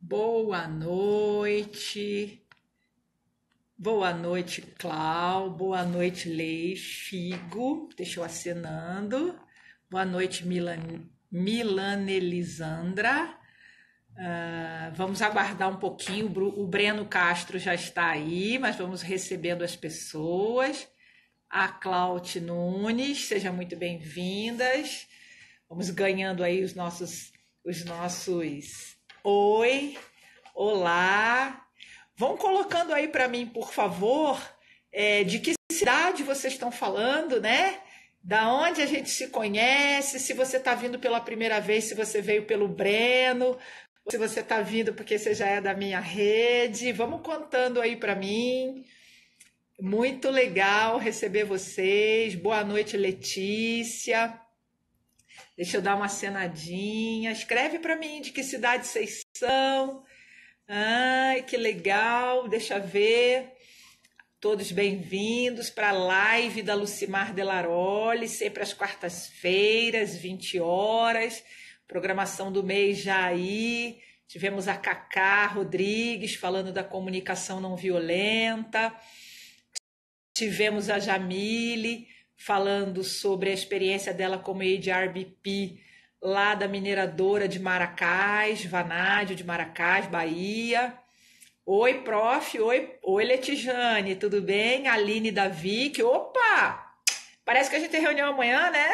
Boa noite. Boa noite, Clau. Boa noite, Lei Figo. Deixa eu acenando. Boa noite, Milanelisandra. Vamos aguardar um pouquinho. O Breno Castro já está aí, mas vamos recebendo as pessoas. A Cláudia Nunes, sejam muito bem-vindas. Vamos ganhando aí os nossos oi, olá. Vão colocando aí para mim, por favor, de que cidade vocês estão falando, né? Da onde a gente se conhece, se você está vindo pela primeira vez, se você veio pelo Breno, ou se você está vindo porque você já é da minha rede. Vamos contando aí para mim. Muito legal receber vocês. Boa noite, Letícia. Deixa eu dar uma acenadinha. Escreve para mim de que cidade vocês são. Ai, que legal. Deixa eu ver. Todos bem-vindos para a live da Lucimar Delaroli, sempre às quartas-feiras, 20 horas. Programação do mês já aí. Tivemos a Cacá Rodrigues falando da comunicação não violenta. Tivemos a Jamile falando sobre a experiência dela como HRBP lá da mineradora de Maracás, Vanádio de Maracás, Bahia. Oi, prof. Oi, Letijane, tudo bem? Aline da Vic. Opa! Parece que a gente tem reunião amanhã, né?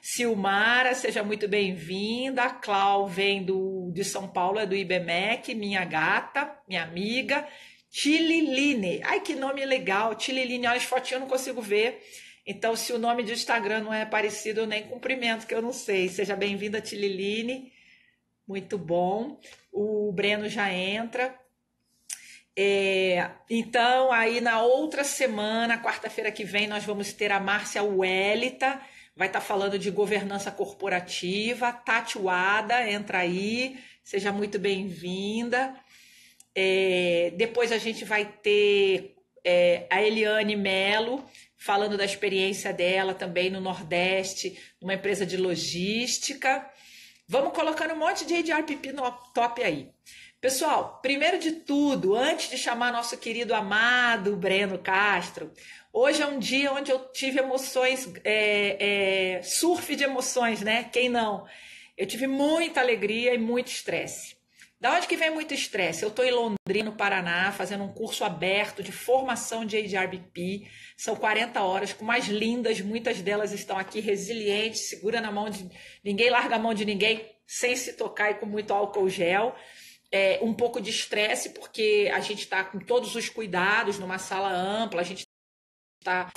Silmara, seja muito bem-vinda. A Clau vem de São Paulo, é do IBMEC, minha gata, minha amiga. Tililine, ai que nome legal, Tililine, olha as fotinhas eu não consigo ver, então se o nome do Instagram não é parecido eu nem cumprimento, que eu não sei. Seja bem-vinda, Tililine, muito bom. O Breno já entra. Então aí na outra semana, quarta-feira que vem, nós vamos ter a Márcia Welita, vai estar falando de governança corporativa. Tati Wada, entra aí, seja muito bem-vinda. Depois a gente vai ter a Eliane Melo falando da experiência dela também no Nordeste, numa empresa de logística. Vamos colocando um monte de HRPP no top aí. Pessoal, primeiro de tudo, antes de chamar nosso querido amado Breno Castro, hoje é um dia onde eu tive emoções, surf de emoções, né? Quem não? Eu tive muita alegria e muito estresse. Da onde que vem muito estresse? Eu estou em Londrina, no Paraná, fazendo um curso aberto de formação de HRBP. São 40 horas, com mais lindas, muitas delas estão aqui resilientes, segura na mão de ninguém, larga a mão de ninguém, sem se tocar e com muito álcool gel. Um pouco de estresse, porque a gente está com todos os cuidados numa sala ampla, a gente está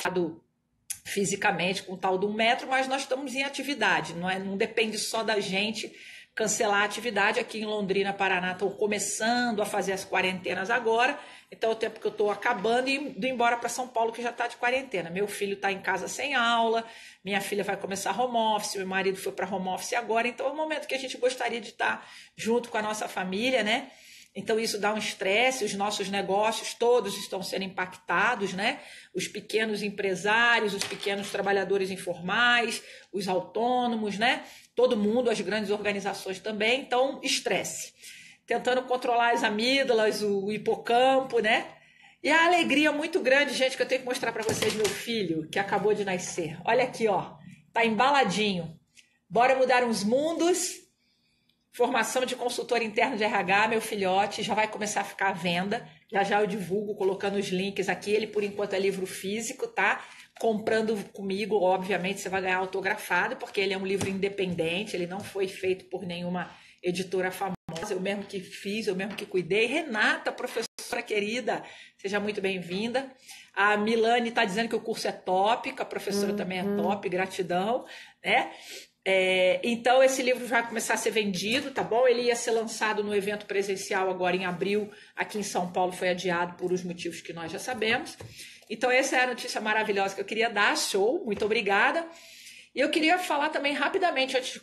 fisicamente com o tal de 1 metro, mas nós estamos em atividade, não depende só da gente cancelar a atividade. Aqui em Londrina, Paraná, estão começando a fazer as quarentenas agora, então é o tempo que eu estou acabando e indo embora para São Paulo, que já está de quarentena. Meu filho está em casa sem aula, minha filha vai começar home office, meu marido foi para home office agora, então é um momento que a gente gostaria de estar junto com a nossa família, né? Então isso dá um estresse, os nossos negócios todos estão sendo impactados, né? Os pequenos empresários, os pequenos trabalhadores informais, os autônomos, né? Todo mundo, as grandes organizações também, então estresse. Tentando controlar as amígdalas, o hipocampo, né? E a alegria muito grande, gente, que eu tenho que mostrar para vocês, meu filho, que acabou de nascer. Olha aqui, ó, tá embaladinho. Bora mudar uns mundos. Formação de consultor interno de RH, meu filhote, já vai começar a ficar à venda. Já já eu divulgo, colocando os links aqui. Ele, por enquanto, é livro físico, tá? Comprando comigo, obviamente, você vai ganhar autografado, porque ele é um livro independente, ele não foi feito por nenhuma editora famosa. Eu mesmo que fiz, eu mesmo que cuidei. Renata, professora querida, seja muito bem-vinda. A Milane está dizendo que o curso é top, que a professora também é top, gratidão, né? Então esse livro vai começar a ser vendido, tá bom? Ele ia ser lançado no evento presencial agora em abril, aqui em São Paulo, foi adiado por os motivos que nós já sabemos. Então essa é a notícia maravilhosa que eu queria dar, show, muito obrigada. E eu queria falar também rapidamente, antes de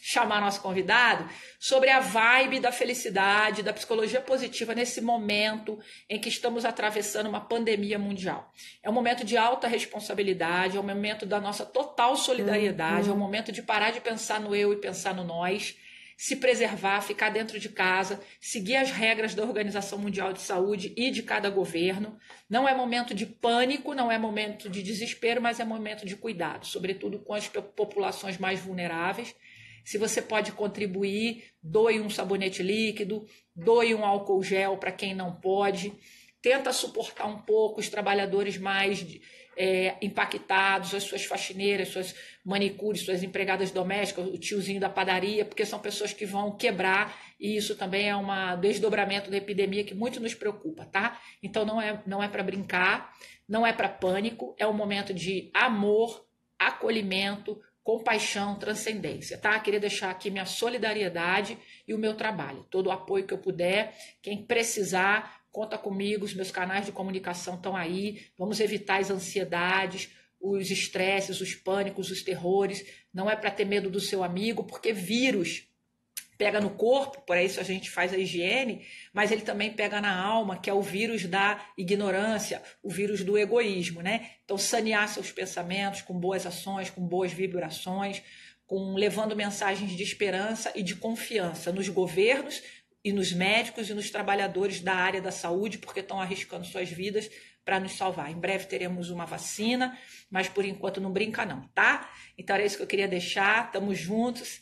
chamar nosso convidado, sobre a vibe da felicidade, da psicologia positiva nesse momento em que estamos atravessando uma pandemia mundial. É um momento de alta responsabilidade, é um momento da nossa total solidariedade, é um momento de parar de pensar no eu e pensar no nós. se preservar, ficar dentro de casa, seguir as regras da Organização Mundial de Saúde e de cada governo. Não é momento de pânico, não é momento de desespero, mas é momento de cuidado, sobretudo com as populações mais vulneráveis. Se você pode contribuir, doe um sabonete líquido, doe um álcool gel para quem não pode. Tenta suportar um pouco os trabalhadores mais impactados, as suas faxineiras, suas manicures, suas empregadas domésticas, o tiozinho da padaria, porque são pessoas que vão quebrar e isso também é um desdobramento da epidemia que muito nos preocupa, tá? Então não é para brincar, não é para pânico, é um momento de amor, acolhimento, compaixão, transcendência, tá? Queria deixar aqui minha solidariedade e o meu trabalho, todo o apoio que eu puder, quem precisar, conta comigo, os meus canais de comunicação estão aí, vamos evitar as ansiedades, os estresses, os pânicos, os terrores, não é para ter medo do seu amigo, porque vírus pega no corpo, por isso a gente faz a higiene, mas ele também pega na alma, que é o vírus da ignorância, o vírus do egoísmo, né? Então, sanear seus pensamentos com boas ações, com boas vibrações, levando mensagens de esperança e de confiança nos governos e nos médicos e nos trabalhadores da área da saúde, porque estão arriscando suas vidas para nos salvar. Em breve teremos uma vacina, mas por enquanto não brinca não, tá? Então era isso que eu queria deixar, estamos juntos.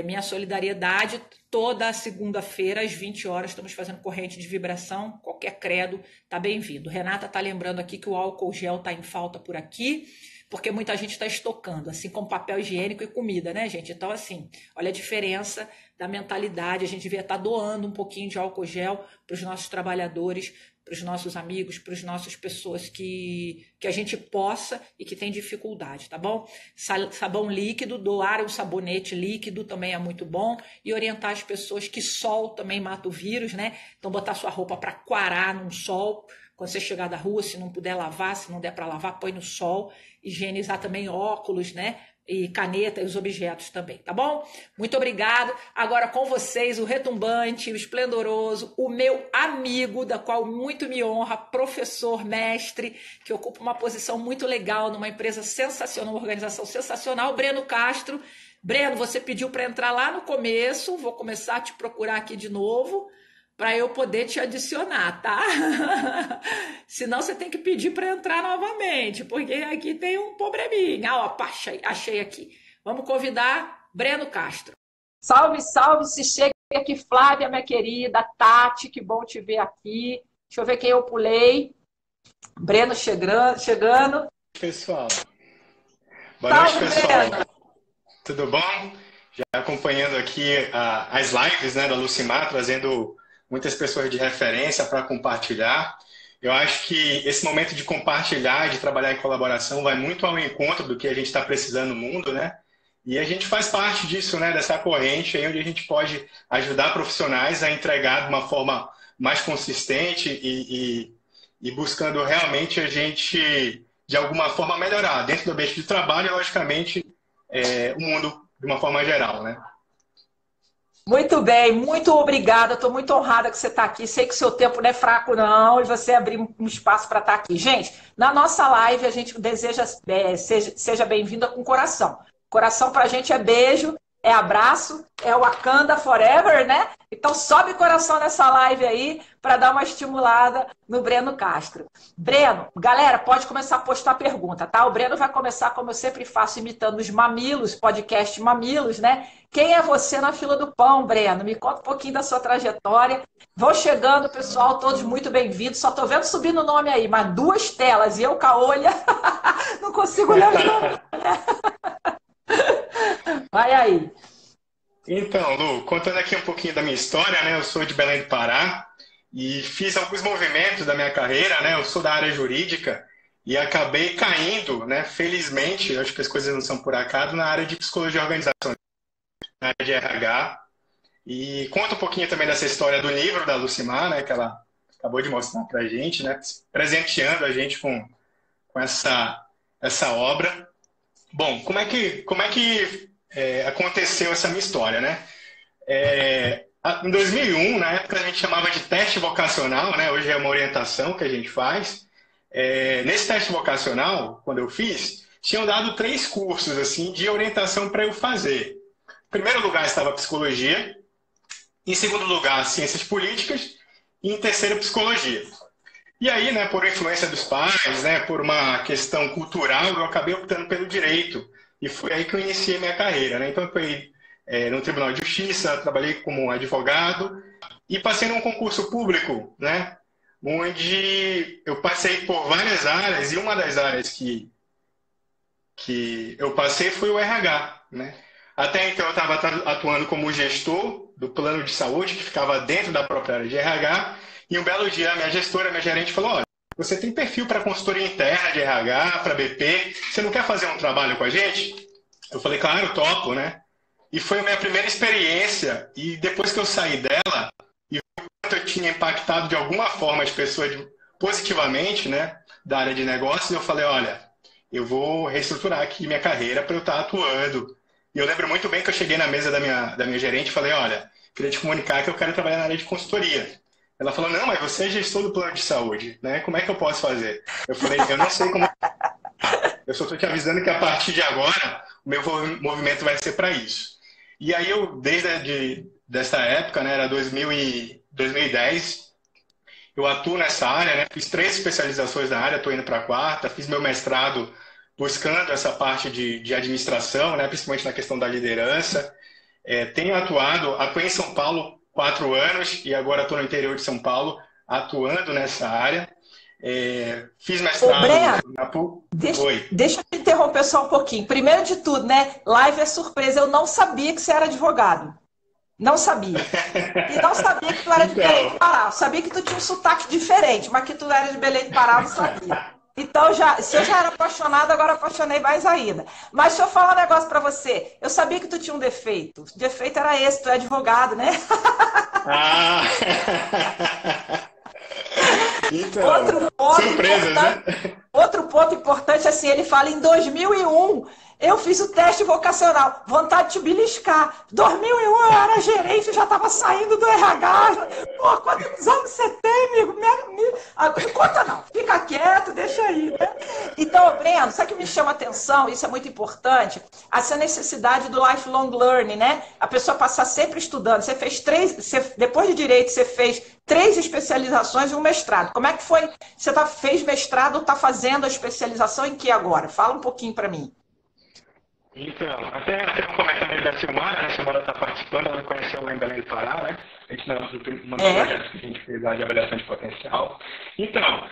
Minha solidariedade, toda segunda-feira às 20 horas estamos fazendo corrente de vibração, qualquer credo está bem-vindo. Renata está lembrando aqui que o álcool gel está em falta por aqui, porque muita gente está estocando, assim como papel higiênico e comida, né, gente? Então, assim, olha a diferença da mentalidade, a gente devia estar doando um pouquinho de álcool gel para os nossos trabalhadores, para os nossos amigos, para as nossas pessoas que a gente possa e que tem dificuldade, tá bom? Sabão líquido, doar um sabonete líquido também é muito bom e orientar as pessoas que sol também mata o vírus, né? Então botar sua roupa para quarar num sol, quando você chegar da rua, se não puder lavar, se não der para lavar, põe no sol, higienizar também óculos, né? E caneta e os objetos também, tá bom? Muito obrigado. Agora com vocês, o retumbante, o esplendoroso, o meu amigo, da qual muito me honra, professor, mestre, que ocupa uma posição muito legal numa empresa sensacional, uma organização sensacional, Breno Castro. Breno, você pediu para entrar lá no começo, vou começar a te procurar aqui de novo, para eu poder te adicionar, tá? Senão você tem que pedir para entrar novamente, porque aqui tem um probleminha. Ó, achei aqui. Vamos convidar Breno Castro. Salve, salve, se chega aqui, Flávia, minha querida, Tati, que bom te ver aqui. Deixa eu ver quem eu pulei. Breno chegando. Pessoal. Boa noite, pessoal. Breno. Tudo bom? Já acompanhando aqui as lives, né, da Lucimar, trazendo muitas pessoas de referência para compartilhar. Eu acho que esse momento de compartilhar, de trabalhar em colaboração, vai muito ao encontro do que a gente está precisando no mundo, né? E a gente faz parte disso, né? Dessa corrente aí onde a gente pode ajudar profissionais a entregar de uma forma mais consistente e buscando realmente a gente, de alguma forma, melhorar dentro do ambiente de trabalho e, logicamente, o mundo de uma forma geral, né? Muito bem, muito obrigada. Estou muito honrada que você está aqui. Sei que o seu tempo não é fraco, não, e você abrir um espaço para estar aqui. Gente, na nossa live, a gente deseja seja bem-vinda com coração. Coração para a gente é beijo, é abraço, é Wakanda Forever, né? Então sobe coração nessa live aí para dar uma estimulada no Breno Castro. Breno, galera, pode começar a postar pergunta, tá? O Breno vai começar, como eu sempre faço, imitando os Mamilos, podcast Mamilos, né? Quem é você na fila do pão, Breno? Me conta um pouquinho da sua trajetória. Vou chegando, pessoal, todos muito bem-vindos. Só tô vendo subir no nome aí, mas 2 telas e eu com a olha não consigo olhar os nomes. Vai aí. Então, Lu, contando aqui um pouquinho da minha história, né? Eu sou de Belém do Pará e fiz alguns movimentos da minha carreira, né? Eu sou da área jurídica e acabei caindo, né? Felizmente, acho que as coisas não são por acaso, na área de psicologia organizacional, na área de RH. E conta um pouquinho também dessa história do livro da Lucimar, né? Que ela acabou de mostrar pra gente, né? Presenteando a gente com essa obra. Bom, como é que aconteceu essa minha história, né? Em 2001, na época a gente chamava de teste vocacional, né? Hoje é uma orientação que a gente faz. Nesse teste vocacional, quando eu fiz, tinham dado 3 cursos assim de orientação para eu fazer. primeiro lugar estava psicologia, em segundo lugar, ciências políticas, e em terceiro, psicologia. E aí, né, por influência dos pais, né, por uma questão cultural, eu acabei optando pelo direito. E foi aí que eu iniciei minha carreira, né? Então, eu fui no Tribunal de Justiça, trabalhei como advogado e passei num concurso público, né, onde eu passei por várias áreas e uma das áreas que eu passei foi o RH, né? Até então eu estava atuando como gestor do plano de saúde, que ficava dentro da própria área de RH, e um belo dia a minha gestora, a minha gerente falou, olha, você tem perfil para consultoria interna de RH, para BP, você não quer fazer um trabalho com a gente? Eu falei, claro, topo, né? E foi a minha primeira experiência, e depois que eu saí dela, e o quanto eu tinha impactado de alguma forma as pessoas positivamente, né, da área de negócios, eu falei, olha, eu vou reestruturar aqui minha carreira para eu estar atuando. E eu lembro muito bem que eu cheguei na mesa da minha gerente e falei, olha, queria te comunicar que eu quero trabalhar na área de consultoria. Ela falou, não, mas você é gestor do plano de saúde, né? Como é que eu posso fazer? Eu falei, eu não sei como... Eu só estou te avisando que a partir de agora, o meu movimento vai ser para isso. E aí eu, desde dessa época, né, era 2010, eu atuo nessa área, né? Fiz 3 especializações na área, estou indo para a 4ª, fiz meu mestrado buscando essa parte de administração, né? Principalmente na questão da liderança. Tenho atuei em São Paulo 4 anos e agora estou no interior de São Paulo atuando nessa área. Fiz mestrado... Ô, Breno, na PUC. deixa eu te interromper só um pouquinho. Primeiro de tudo, né? Live é surpresa. Eu não sabia que você era advogado. Não sabia. E não sabia que tu era de Belém do Pará. Eu sabia que tu tinha um sotaque diferente, mas que tu era de Belém do Pará, eu não sabia. Então, se eu já era apaixonada, agora apaixonei mais ainda. Mas deixa eu falar um negócio pra você. Eu sabia que tu tinha um defeito. O defeito era esse, tu é advogado, né? Ah! Então, surpresa, né? Outro ponto importante, assim, ele fala em 2001, eu fiz o teste vocacional, vontade de te beliscar. 2001 eu era gerente, eu já estava saindo do RH. Pô, quantos anos você tem, amigo? Conta não, fica quieto, deixa aí, né? Então, Breno, sabe o que me chama a atenção, isso é muito importante, essa necessidade do lifelong learning, né? A pessoa passar sempre estudando. Você fez 3, depois de direito, você fez 3 especializações e um mestrado. Como é que foi? Você fez mestrado ou está fazendo a especialização em que agora? Fala um pouquinho para mim. Então, até um comentário da Silmara, né? A Silmara está participando, ela me conheceu lá em Belém do Pará, né? A gente não uma projeto que a gente fez lá de avaliação de potencial. Então,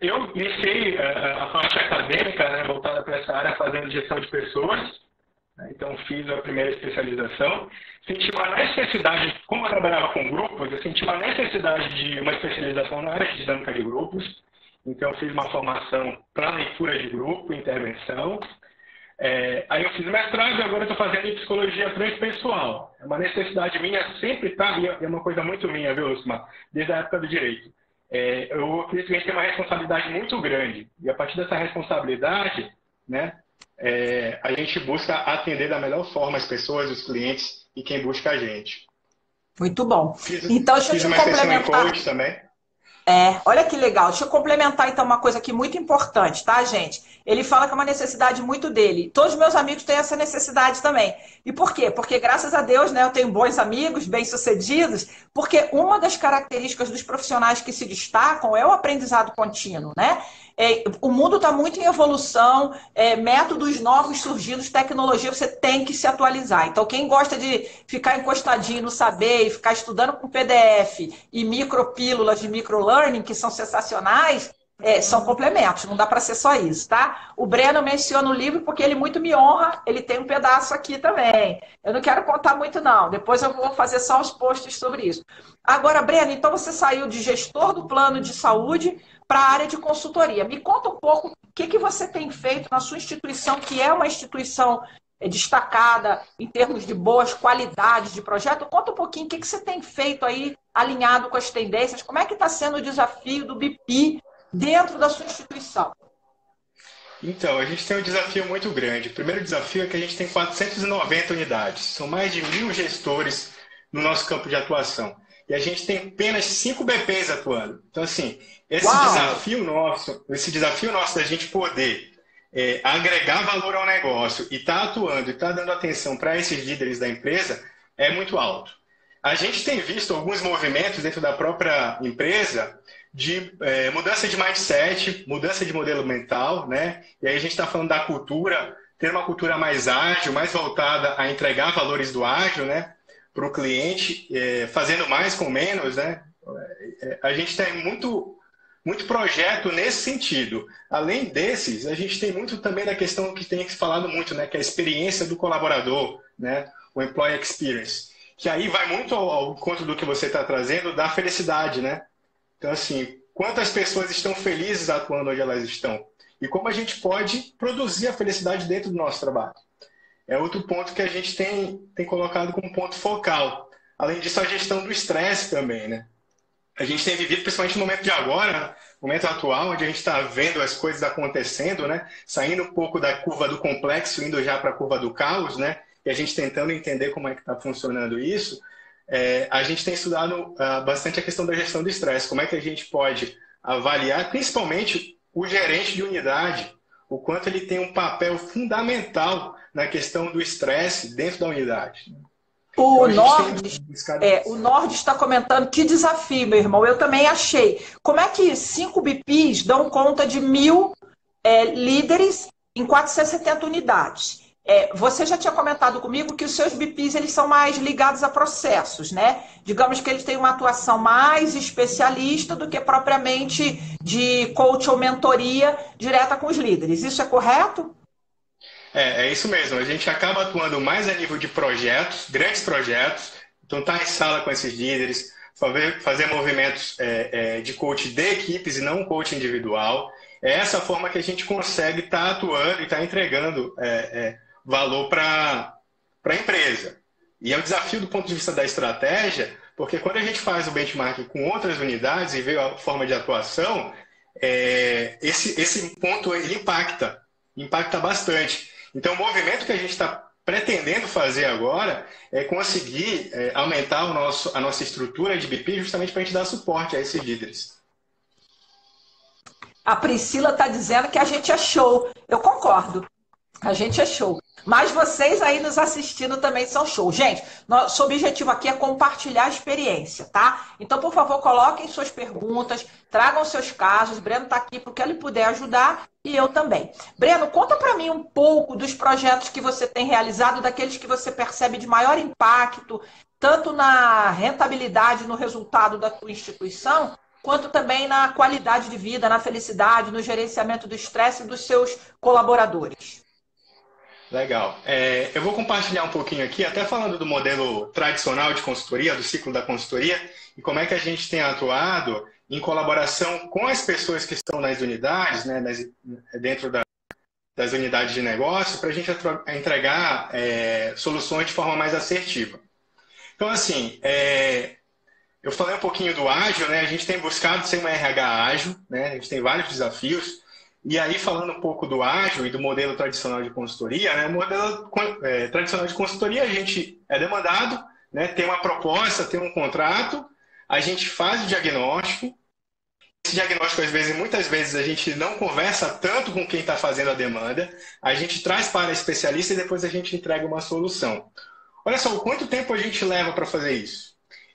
eu iniciei a parte acadêmica, né, voltada para essa área, fazendo gestão de pessoas. Né? Então, fiz a primeira especialização. Senti uma necessidade, como eu trabalhava com grupos, eu senti uma necessidade de uma especialização na área de dinâmica de grupos. Então, fiz uma formação para leitura de grupo, intervenção. Aí eu fiz mestrado e agora estou fazendo em psicologia transpessoal. É uma necessidade minha, sempre está, e é uma coisa muito minha, viu, Lúcia? Desde a época do direito. Eu acredito que a gente tem uma responsabilidade muito grande. E a partir dessa responsabilidade, né, a gente busca atender da melhor forma as pessoas, os clientes e quem busca a gente. Muito bom. Então, deixa eu te complementar. Coach também. Olha que legal. Deixa eu complementar, então, uma coisa aqui muito importante, tá, gente? Ele fala que é uma necessidade muito dele. Todos os meus amigos têm essa necessidade também. E por quê? Porque, graças a Deus, né, eu tenho bons amigos, bem-sucedidos, porque uma das características dos profissionais que se destacam é o aprendizado contínuo, né? O mundo está muito em evolução, métodos novos surgindo, tecnologia, você tem que se atualizar. Então, quem gosta de ficar encostadinho no saber e ficar estudando com PDF e micropílulas de microlearning, que são sensacionais, são complementos, não dá para ser só isso, tá? O Breno menciona o livro porque ele muito me honra, ele tem um pedaço aqui também. Eu não quero contar muito, não. Depois eu vou fazer só os posts sobre isso. Agora, Breno, então você saiu de gestor do plano de saúde para a área de consultoria. Me conta um pouco o que você tem feito na sua instituição, que é uma instituição destacada em termos de boas qualidades de projeto. Conta um pouquinho o que você tem feito aí, alinhado com as tendências, como é que está sendo o desafio do BP dentro da sua instituição? Então, a gente tem um desafio muito grande. O primeiro desafio é que a gente tem 490 unidades. São mais de 1.000 gestores no nosso campo de atuação. E a gente tem apenas 5 BPs atuando. Então, assim, esse desafio nosso da gente poder agregar valor ao negócio e está atuando e está dando atenção para esses líderes da empresa é muito alto. A gente tem visto alguns movimentos dentro da própria empresa de mudança de mindset, mudança de modelo mental, né? E aí a gente está falando da cultura, ter uma cultura mais ágil, mais voltada a entregar valores do ágil, né? Para o cliente, fazendo mais com menos, né? A gente tem muito projeto nesse sentido. Além desses, a gente tem muito também da questão que tem se falado muito, né? Que é a experiência do colaborador, né? O employee experience. Que aí vai muito ao encontro do que você está trazendo, da felicidade, né? Então, assim, quantas pessoas estão felizes atuando onde elas estão? E como a gente pode produzir a felicidade dentro do nosso trabalho? É outro ponto que a gente tem colocado como ponto focal. Além disso, a gestão do estresse também, né? A gente tem vivido, principalmente no momento de agora, no momento atual, onde a gente está vendo as coisas acontecendo, né? Saindo um pouco da curva do complexo, indo já para a curva do caos, né? E a gente tentando entender como é que está funcionando isso, a gente tem estudado bastante a questão da gestão do estresse. Como é que a gente pode avaliar, principalmente o gerente de unidade, o quanto ele tem um papel fundamental na questão do estresse dentro da unidade. O Nordes está comentando, que desafio, meu irmão. Eu também achei. Como é que 5 BPs dão conta de 1.000 líderes em 470 unidades? Você já tinha comentado comigo que os seus BPs eles são mais ligados a processos, né? Digamos que eles têm uma atuação mais especialista do que propriamente de coach ou mentoria direta com os líderes. Isso é correto? É isso mesmo. A gente acaba atuando mais a nível de projetos, grandes projetos. Então, estar em sala com esses líderes, fazer movimentos de coach de equipes e não um coach individual. É essa forma que a gente consegue estar atuando e estar entregando valor para a empresa. E é um desafio do ponto de vista da estratégia, porque quando a gente faz o benchmark com outras unidades e vê a forma de atuação, esse ponto ele impacta bastante. Então, o movimento que a gente está pretendendo fazer agora é conseguir aumentar a nossa estrutura de BP justamente para a gente dar suporte a esses líderes. A Priscila está dizendo que a gente é show. Eu concordo. A gente é show. Mas vocês aí nos assistindo também são show. Gente, nosso objetivo aqui é compartilhar a experiência, tá? Então, por favor, coloquem suas perguntas, tragam seus casos. Breno está aqui porque ele puder ajudar e eu também. Breno, conta para mim um pouco dos projetos que você tem realizado, daqueles que você percebe de maior impacto, tanto na rentabilidade, no resultado da tua instituição, quanto também na qualidade de vida, na felicidade, no gerenciamento do estresse dos seus colaboradores. Legal. Eu vou compartilhar um pouquinho aqui, até falando do modelo tradicional de consultoria, do ciclo da consultoria, e como é que a gente tem atuado em colaboração com as pessoas que estão nas unidades, né, dentro das unidades de negócio, para a gente entregar soluções de forma mais assertiva. Então, assim, eu falei um pouquinho do ágil, né, a gente tem buscado ser uma RH ágil, né, a gente tem vários desafios. E aí, falando um pouco do ágil e do modelo tradicional de consultoria, né? O modelo tradicional de consultoria, a gente é demandado, né? Tem uma proposta, tem um contrato, a gente faz o diagnóstico. Esse diagnóstico, muitas vezes, a gente não conversa tanto com quem está fazendo a demanda, a gente traz para a especialista e depois a gente entrega uma solução. Olha só, quanto tempo a gente leva para fazer isso?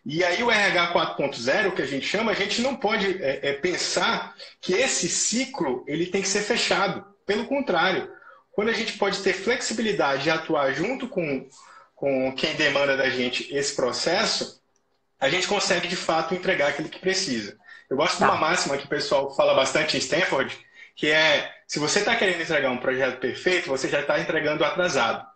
E aí o RH 4.0, que a gente chama, a gente não pode pensar que esse ciclo ele tem que ser fechado. Pelo contrário, quando a gente pode ter flexibilidade de atuar junto com quem demanda da gente esse processo, a gente consegue, de fato, entregar aquilo que precisa. Eu gosto de uma máxima que o pessoal fala bastante em Stanford, que é, se você está querendo entregar um projeto perfeito, você já está entregando atrasado.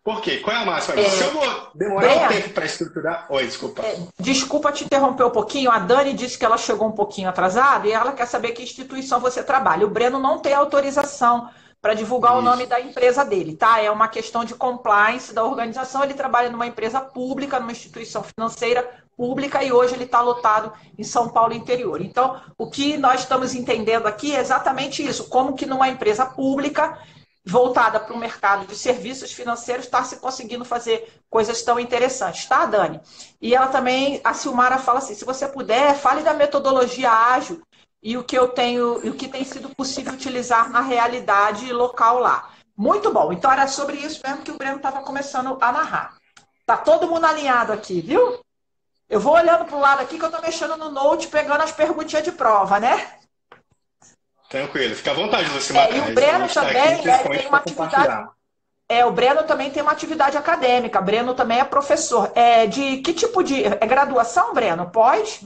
Por quê? Qual é a máxima? Se eu vou demorar um tempo para estruturar... Oi, desculpa. Desculpa te interromper um pouquinho. A Dani disse que ela chegou um pouquinho atrasada e ela quer saber que instituição você trabalha. O Breno não tem autorização para divulgar o nome da empresa dele, tá? É uma questão de compliance da organização. Ele trabalha numa empresa pública, numa instituição financeira pública e hoje ele está lotado em São Paulo interior. Então, o que nós estamos entendendo aqui é exatamente isso. Como que numa empresa pública voltada para o mercado de serviços financeiros, está se conseguindo fazer coisas tão interessantes, tá, Dani? E ela também, a Silmara fala assim, se você puder, fale da metodologia ágil e o que eu tenho, e o que tem sido possível utilizar na realidade local lá. Muito bom. Então era sobre isso mesmo que o Breno estava começando a narrar. Tá todo mundo alinhado aqui, viu? Eu vou olhando para o lado aqui que eu estou mexendo no Note, pegando as perguntinhas de prova, né? Tranquilo. Fica à vontade, Lucimar. E o Breno também tem uma atividade. O Breno também tem uma atividade acadêmica. Breno também é professor. De que tipo de. É graduação, Breno? Pós?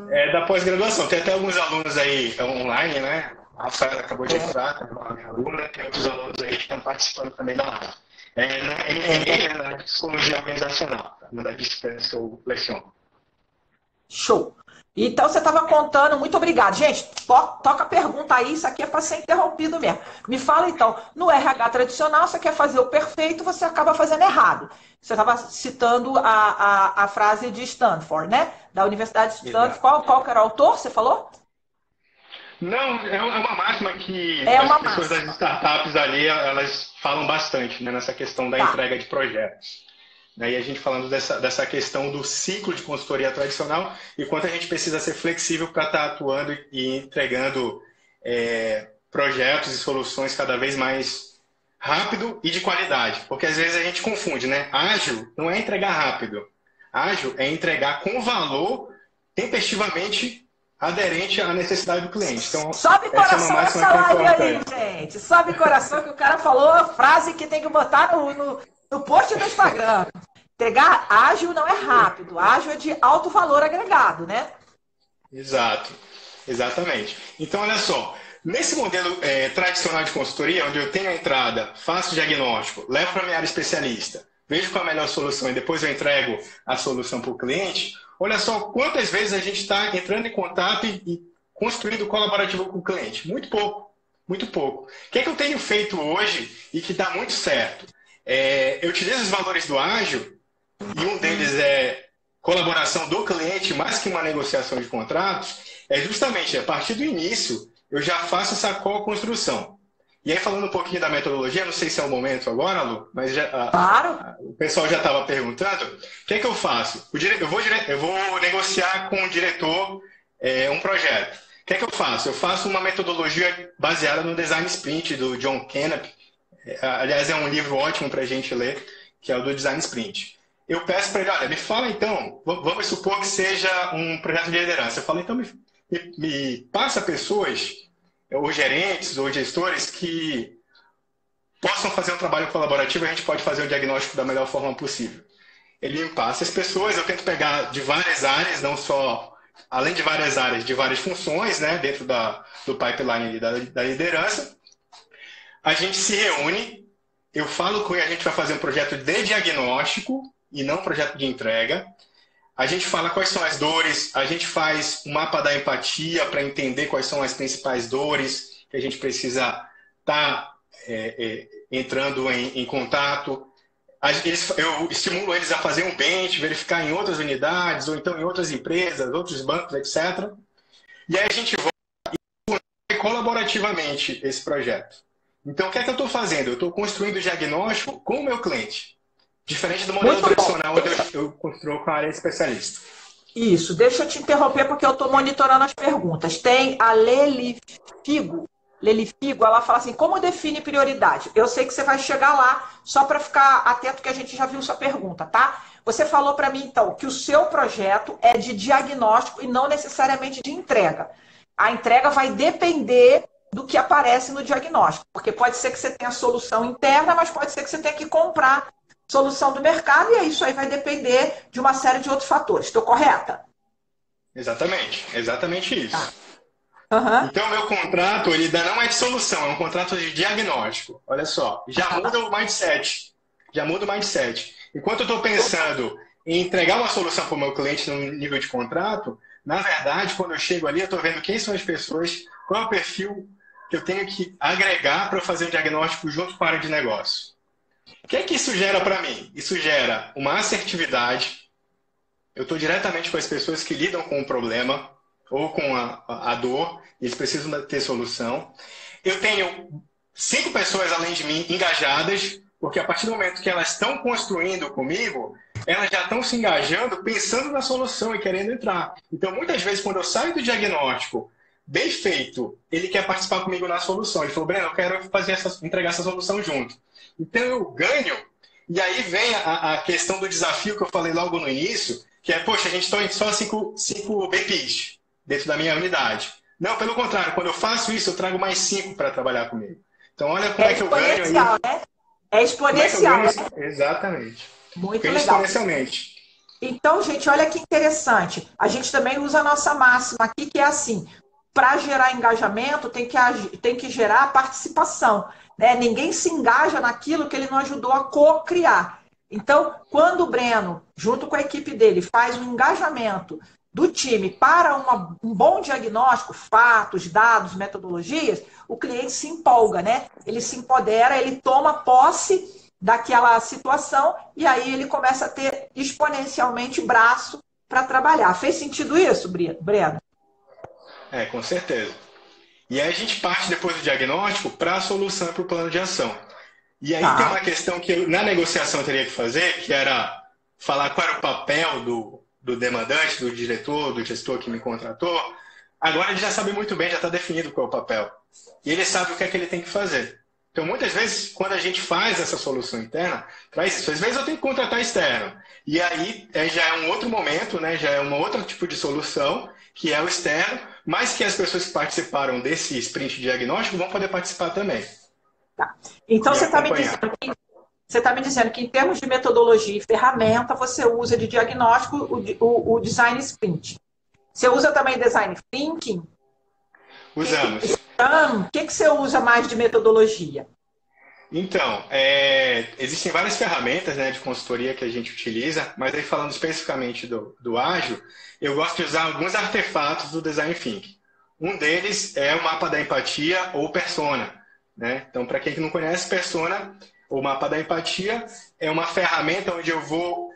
É da pós-graduação. Tem até alguns alunos aí online, né? A Rafaela acabou de entrar, é uma minha aluna, tem outros alunos aí que estão participando também da live. Na psicologia organizacional, uma das disciplinas que eu leciono. Show. Então você estava contando, muito obrigado. Gente, toca a pergunta aí, isso aqui é para ser interrompido mesmo. Me fala então, no RH tradicional, você quer fazer o perfeito, você acaba fazendo errado. Você estava citando a frase de Stanford, né? Da Universidade de Stanford. Qual que era o autor, você falou? Não, é uma máxima que as pessoas das startups ali, elas falam bastante, né, nessa questão da entrega de projetos. E a gente falando dessa questão do ciclo de consultoria tradicional e quanto a gente precisa ser flexível para estar atuando e entregando projetos e soluções cada vez mais rápido e de qualidade. Porque às vezes a gente confunde, né? Ágil não é entregar rápido. Ágil é entregar com valor tempestivamente aderente à necessidade do cliente. Então, sobe coração nessa live aí, gente. Sobe coração que o cara falou a frase que tem que botar no post do Instagram. Entregar ágil não é rápido. Ágil é de alto valor agregado, né? Exato. Exatamente. Então, olha só. Nesse modelo tradicional de consultoria, onde eu tenho a entrada, faço o diagnóstico, levo para a minha área especialista, vejo qual é a melhor solução e depois eu entrego a solução para o cliente, olha só quantas vezes a gente está entrando em contato e construindo colaborativo com o cliente. Muito pouco. Muito pouco. O que é que eu tenho feito hoje e que dá muito certo? Eu utilizo os valores do ágil e um deles é colaboração do cliente mais que uma negociação de contratos. É justamente a partir do início eu já faço essa co-construção. E aí, falando um pouquinho da metodologia, não sei se é o momento agora, Lu, mas claro. O pessoal já estava perguntando. O que é que eu faço? Eu vou negociar com o diretor um projeto. O que é que eu faço? Eu faço uma metodologia baseada no Design Sprint do John Kenneth. Aliás, é um livro ótimo para a gente ler, que é o do Design Sprint. Eu peço para ele, olha, me fala então, vamos supor que seja um projeto de liderança. Eu falo, então me passa pessoas, ou gerentes, ou gestores que possam fazer um trabalho colaborativo e a gente pode fazer o diagnóstico da melhor forma possível. Ele me passa as pessoas, eu tento pegar de várias áreas, não só, além de várias áreas, de várias funções, né, dentro do pipeline da liderança. A gente se reúne, eu falo que a gente vai fazer um projeto de diagnóstico e não um projeto de entrega. A gente fala quais são as dores, a gente faz um mapa da empatia para entender quais são as principais dores que a gente precisa estar entrando em contato. Eu estimulo eles a fazer um bench, verificar em outras unidades, ou então em outras empresas, outros bancos, etc. E aí a gente volta e colaborativamente esse projeto. Então, o que é que eu estou fazendo? Eu estou construindo o diagnóstico com o meu cliente. Diferente do modelo tradicional, onde eu construo com a área especialista. Isso, deixa eu te interromper porque eu estou monitorando as perguntas. Tem a Leli Figo, ela fala assim, como define prioridade? Eu sei que você vai chegar lá, só para ficar atento que a gente já viu sua pergunta, tá? Você falou para mim, então, que o seu projeto é de diagnóstico e não necessariamente de entrega. A entrega vai depender do que aparece no diagnóstico, porque pode ser que você tenha solução interna, mas pode ser que você tenha que comprar solução do mercado, e isso aí vai depender de uma série de outros fatores. Estou correta? Exatamente isso. Tá. Uhum. Então, meu contrato, ele não é de solução, é um contrato de diagnóstico. Olha só, já muda o mindset. Enquanto eu estou pensando em entregar uma solução para o meu cliente no nível de contrato, na verdade, quando eu chego ali, eu estou vendo quem são as pessoas, qual é o perfil que eu tenho que agregar para fazer o diagnóstico junto com a área de negócio. O que é que isso gera para mim? Isso gera uma assertividade. Eu estou diretamente com as pessoas que lidam com o problema ou com a dor, e eles precisam ter solução. Eu tenho 5 pessoas além de mim engajadas, porque a partir do momento que elas estão construindo comigo, elas já estão se engajando, pensando na solução e querendo entrar. Então, muitas vezes, quando eu saio do diagnóstico, bem feito, ele quer participar comigo na solução. Ele falou, Breno, eu quero entregar essa solução junto. Então eu ganho, e aí vem a questão do desafio que eu falei logo no início, que é, poxa, a gente está só 5 BPIs dentro da minha unidade. Não, pelo contrário, quando eu faço isso, eu trago mais 5 para trabalhar comigo. Então olha como é que eu ganho. Exponencial, né? É exponencial. Como é que eu ganho? Exatamente. Muito ganho legal. Exponencialmente. Então, gente, olha que interessante. A gente também usa a nossa máxima aqui, que é assim, para gerar engajamento, tem que gerar participação. Né? Ninguém se engaja naquilo que ele não ajudou a co-criar. Então, quando o Breno, junto com a equipe dele, faz um engajamento do time para um bom diagnóstico, fatos, dados, metodologias, o cliente se empolga, né? Ele se empodera, ele toma posse daquela situação e aí ele começa a ter exponencialmente braço para trabalhar. Fez sentido isso, Breno? Com certeza. E aí a gente parte depois do diagnóstico para a solução e para o plano de ação. E aí tem uma questão que na negociação eu teria que fazer, que era falar qual era o papel do demandante, do diretor, do gestor que me contratou. Agora ele já sabe muito bem, já está definido qual é o papel. E ele sabe o que é que ele tem que fazer. Então, muitas vezes, quando a gente faz essa solução interna, traz isso. Às vezes eu tenho que contratar externo. E aí já é um outro momento, né? Já é um outro tipo de solução, que é o externo, mas que as pessoas que participaram desse sprint diagnóstico vão poder participar também. Tá. Então, você está me dizendo que em termos de metodologia e ferramenta, você usa de diagnóstico o design sprint. Você usa também design thinking? Usamos. O que você usa mais de metodologia? Então, existem várias ferramentas, né, de consultoria que a gente utiliza, mas aí falando especificamente do ágil, eu gosto de usar alguns artefatos do design thinking. Um deles é o mapa da empatia ou persona. Né? Então, para quem não conhece, persona, o mapa da empatia, é uma ferramenta onde eu vou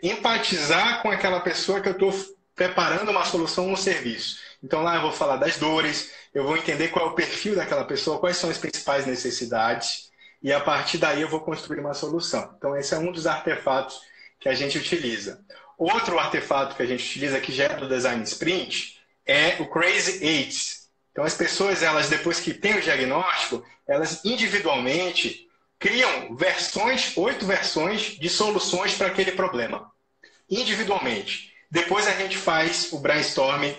empatizar com aquela pessoa que eu estou preparando uma solução ou um serviço. Então, lá eu vou falar das dores, eu vou entender qual é o perfil daquela pessoa, quais são as principais necessidades, e a partir daí eu vou construir uma solução. Então, esse é um dos artefatos que a gente utiliza. Outro artefato que a gente utiliza, que já é do Design Sprint, é o Crazy Eights. Então, as pessoas, elas depois que têm o diagnóstico, elas individualmente criam 8 versões de soluções para aquele problema, individualmente. Depois a gente faz o brainstorming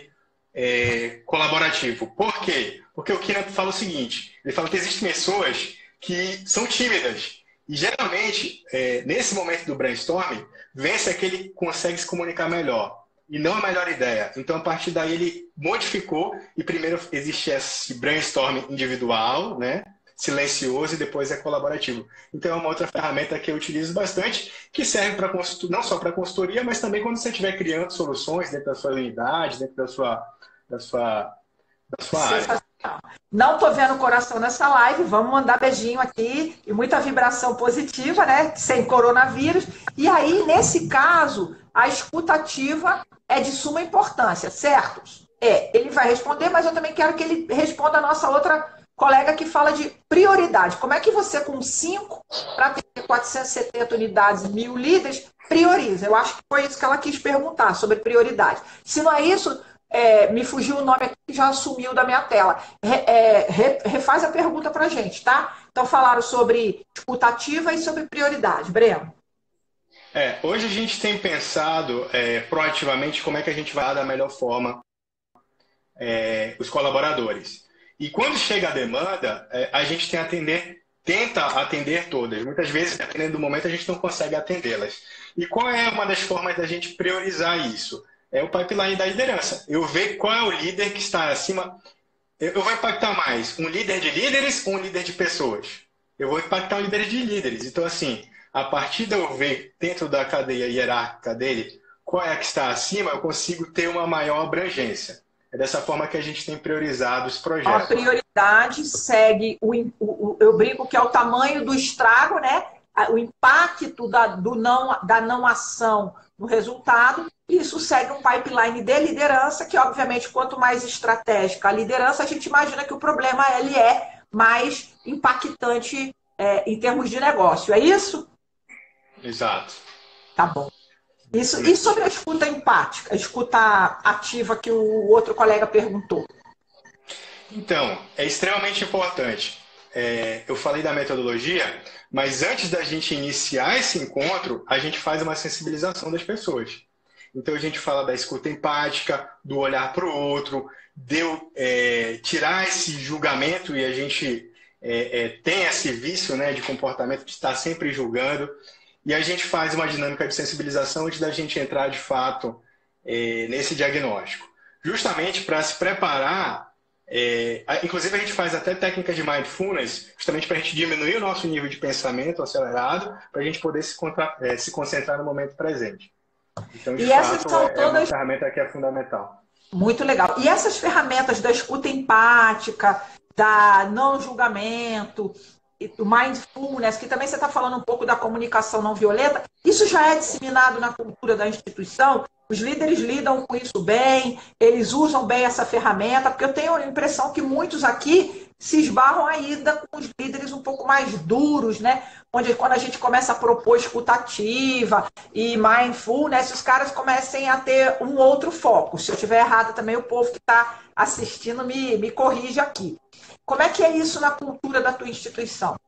colaborativo. Por quê? Porque o Keenan fala o seguinte, ele fala que existem pessoas que são tímidas e geralmente, nesse momento do brainstorming, vence aquele que consegue se comunicar melhor e não a melhor ideia. Então, a partir daí, ele modificou e primeiro existe esse brainstorming individual, né? Silencioso, e depois é colaborativo. Então, é uma outra ferramenta que eu utilizo bastante, que serve não só para consultoria, mas também quando você estiver criando soluções dentro da sua unidade, dentro da sua área. Não estou vendo o coração nessa live, vamos mandar beijinho aqui e muita vibração positiva, né? Sem coronavírus. E aí, nesse caso, a escuta ativa é de suma importância, certo? Ele vai responder, mas eu também quero que ele responda a nossa outra colega que fala de prioridade. Como é que você, com 5 para ter 470 unidades, 1.000 líderes, prioriza? Eu acho que foi isso que ela quis perguntar, sobre prioridade. Se não é isso, me fugiu o nome aqui que já sumiu da minha tela. Refaz a pergunta para a gente, tá? Então, falaram sobre escuta ativa e sobre prioridade. Breno. Hoje a gente tem pensado proativamente como é que a gente vai dar da melhor forma os colaboradores. E quando chega a demanda, a gente tenta atender todas. Muitas vezes, dependendo do momento, a gente não consegue atendê-las. E qual é uma das formas da gente priorizar isso? É o pipeline da liderança. Eu ver qual é o líder que está acima. Eu vou impactar mais um líder de líderes ou um líder de pessoas? Eu vou impactar um líder de líderes. Então, assim, a partir de eu ver dentro da cadeia hierárquica dele qual é a que está acima, eu consigo ter uma maior abrangência. É dessa forma que a gente tem priorizado os projetos. A prioridade segue, eu brinco que é o tamanho do estrago, né? O impacto da não ação no resultado. Isso segue um pipeline de liderança, que obviamente quanto mais estratégica a liderança, a gente imagina que o problema ele é mais impactante em termos de negócio. É isso? Exato. Tá bom. Isso, e sobre a escuta empática, a escuta ativa que o outro colega perguntou? Então, é extremamente importante. Eu falei da metodologia, mas antes da gente iniciar esse encontro, a gente faz uma sensibilização das pessoas. Então, a gente fala da escuta empática, do olhar para o outro, de tirar esse julgamento, e a gente tem esse vício, né, de comportamento de estar sempre julgando, e a gente faz uma dinâmica de sensibilização antes da gente entrar, de fato, nesse diagnóstico. Justamente para se preparar. Inclusive, a gente faz até técnicas de mindfulness, justamente para a gente diminuir o nosso nível de pensamento acelerado, para a gente poder se concentrar no momento presente. Então, de fato, é uma ferramenta que é fundamental. Muito legal. E essas ferramentas da escuta empática, da não julgamento, do mindfulness, que também você está falando um pouco da comunicação não violenta, isso já é disseminado na cultura da instituição? Os líderes lidam com isso bem, eles usam bem essa ferramenta, porque eu tenho a impressão que muitos aqui se esbarram ainda com os líderes um pouco mais duros, né? Onde quando a gente começa a propor escutativa e mindfulness, os caras comecem a ter um outro foco. Se eu estiver errado também, o povo que está assistindo me corrige aqui. Como é que é isso na cultura da tua instituição?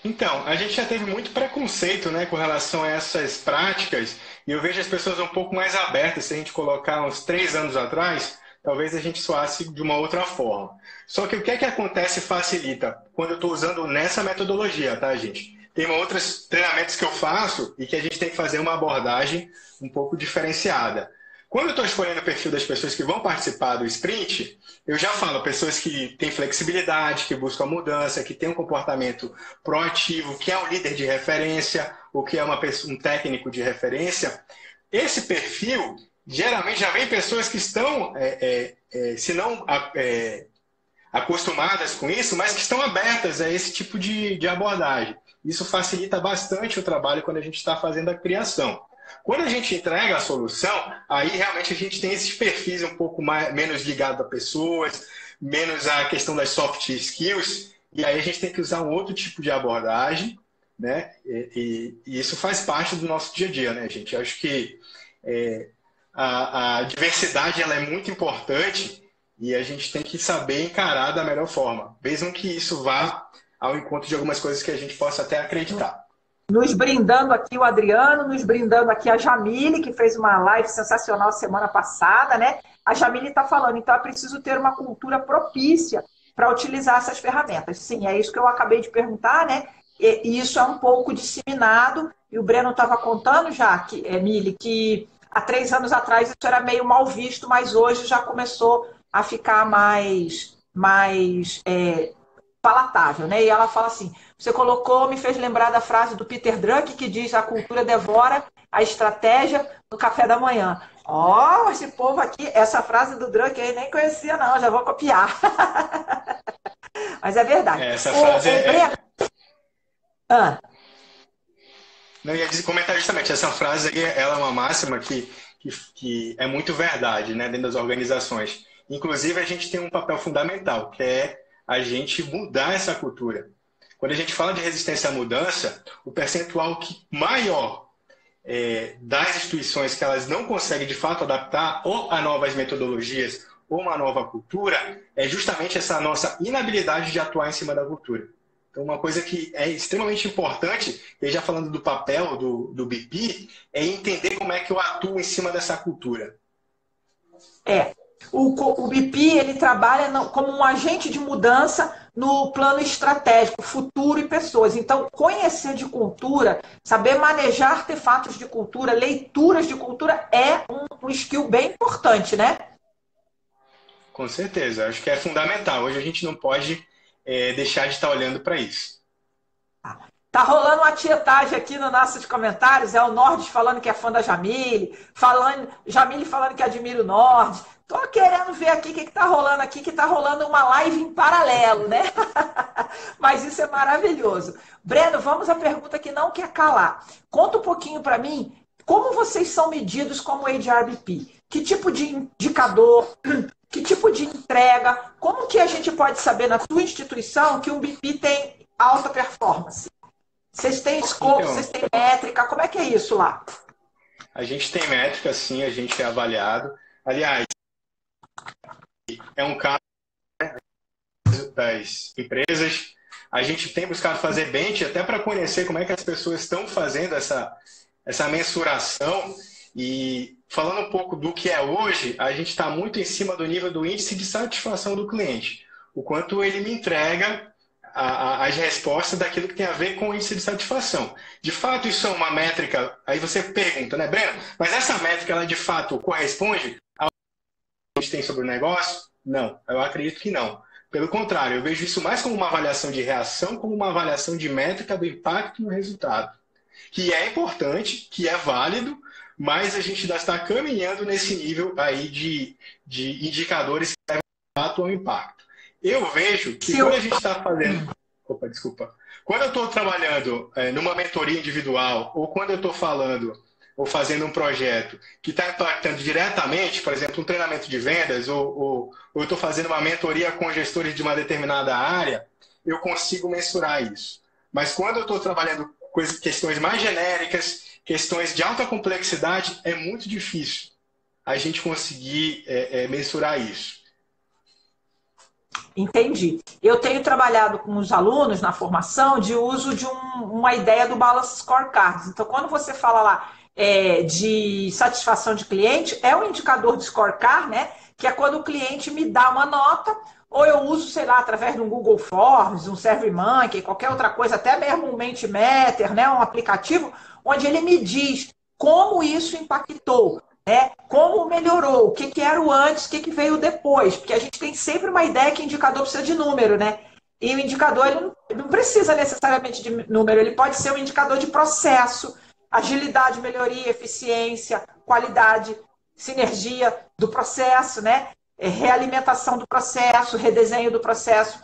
Então, a gente já teve muito preconceito, né, com relação a essas práticas, e eu vejo as pessoas um pouco mais abertas. Se a gente colocar uns 3 anos atrás, talvez a gente soasse de uma outra forma. Só que o que é que acontece e facilita? Quando eu estou usando nessa metodologia, tá, gente? Tem outros treinamentos que eu faço e que a gente tem que fazer uma abordagem um pouco diferenciada. Quando eu estou escolhendo o perfil das pessoas que vão participar do sprint, eu já falo, pessoas que têm flexibilidade, que buscam mudança, que têm um comportamento proativo, que é um líder de referência, ou que é um técnico de referência. Esse perfil, geralmente, já vem pessoas que estão, se não acostumadas com isso, mas que estão abertas a esse tipo de abordagem. Isso facilita bastante o trabalho quando a gente está fazendo a criação. Quando a gente entrega a solução, aí realmente a gente tem esses perfis um pouco menos ligados a pessoas, menos a questão das soft skills, e aí a gente tem que usar um outro tipo de abordagem, né? E isso faz parte do nosso dia a dia, né, gente? Eu acho que a diversidade ela é muito importante e a gente tem que saber encarar da melhor forma, mesmo que isso vá ao encontro de algumas coisas que a gente possa até acreditar. Nos brindando aqui o Adriano, nos brindando aqui a Jamile, que fez uma live sensacional semana passada, né? A Jamile está falando, então é preciso ter uma cultura propícia para utilizar essas ferramentas. Sim, é isso que eu acabei de perguntar, né? E isso é um pouco disseminado, e o Breno estava contando já, Emile, que há 3 anos atrás isso era meio mal visto, mas hoje já começou a ficar mais palatável, né? E ela fala assim, você colocou, me fez lembrar da frase do Peter Drucker que diz a cultura devora a estratégia no café da manhã. Ó, esse povo aqui, essa frase do Drucker eu nem conhecia não, já vou copiar. Mas é verdade. Essa frase Não, ia comentar justamente, essa frase aí, ela é uma máxima que é muito verdade, né, dentro das organizações. Inclusive, a gente tem um papel fundamental, que é a gente mudar essa cultura. Quando a gente fala de resistência à mudança, o percentual maior das instituições que elas não conseguem, de fato, adaptar ou a novas metodologias ou uma nova cultura, é justamente essa nossa inabilidade de atuar em cima da cultura. Então, uma coisa que é extremamente importante, e já falando do papel do BP, é entender como é que eu atuo em cima dessa cultura. O BP ele trabalha como um agente de mudança no plano estratégico, futuro e pessoas. Então, conhecer de cultura, saber manejar artefatos de cultura, leituras de cultura é um skill bem importante, né? Com certeza, acho que é fundamental. Hoje a gente não pode deixar de estar olhando para isso. Tá rolando uma tietagem aqui nos nossos comentários, é o Nordes falando que é fã da Jamile, Jamile falando que admira o Nordes. Tô querendo ver aqui o que tá rolando aqui, que tá rolando uma live em paralelo, né? Mas isso é maravilhoso. Breno, vamos à pergunta que não quer calar. Conta um pouquinho para mim, como vocês são medidos como HRBP? Que tipo de indicador, que tipo de entrega, como que a gente pode saber na tua instituição que um BP tem alta performance? Vocês têm scope, vocês têm métrica, como é que é isso lá? A gente tem métrica, sim, a gente é avaliado. Aliás, é um caso das empresas. A gente tem buscado fazer bench até para conhecer como é que as pessoas estão fazendo essa mensuração. E falando um pouco do que é hoje, a gente está muito em cima do nível do índice de satisfação do cliente. O quanto ele me entrega as respostas daquilo que tem a ver com o índice de satisfação. De fato, isso é uma métrica... Aí você pergunta, né, Breno? Mas essa métrica, ela de fato corresponde ao que a gente tem sobre o negócio? Não, eu acredito que não. Pelo contrário, eu vejo isso mais como uma avaliação de reação, como uma avaliação de métrica do impacto no resultado. Que é importante, que é válido, mas a gente ainda está caminhando nesse nível aí de indicadores que levam de fato ao impacto. Eu vejo que quando a gente está fazendo... Opa, desculpa. Quando eu estou trabalhando numa mentoria individual, ou quando eu estou falando ou fazendo um projeto que está impactando diretamente, por exemplo, um treinamento de vendas, ou eu estou fazendo uma mentoria com gestores de uma determinada área, eu consigo mensurar isso. Mas quando eu estou trabalhando com questões mais genéricas, questões de alta complexidade, é muito difícil a gente conseguir mensurar isso. Entendi. Eu tenho trabalhado com os alunos na formação de uso de uma ideia do Balance Scorecard. Então, quando você fala lá de satisfação de cliente, é um indicador de scorecard, né? Que é quando o cliente me dá uma nota, ou eu uso, sei lá, através de um Google Forms, um SurveyMonkey, qualquer outra coisa, até mesmo um Mentimeter, né? Um aplicativo, onde ele me diz como isso impactou. Como melhorou, o que era o antes, o que veio depois, porque a gente tem sempre uma ideia que indicador precisa de número, né? E o indicador ele não precisa necessariamente de número, ele pode ser um indicador de processo, agilidade, melhoria, eficiência, qualidade, sinergia do processo, né? Realimentação do processo, redesenho do processo,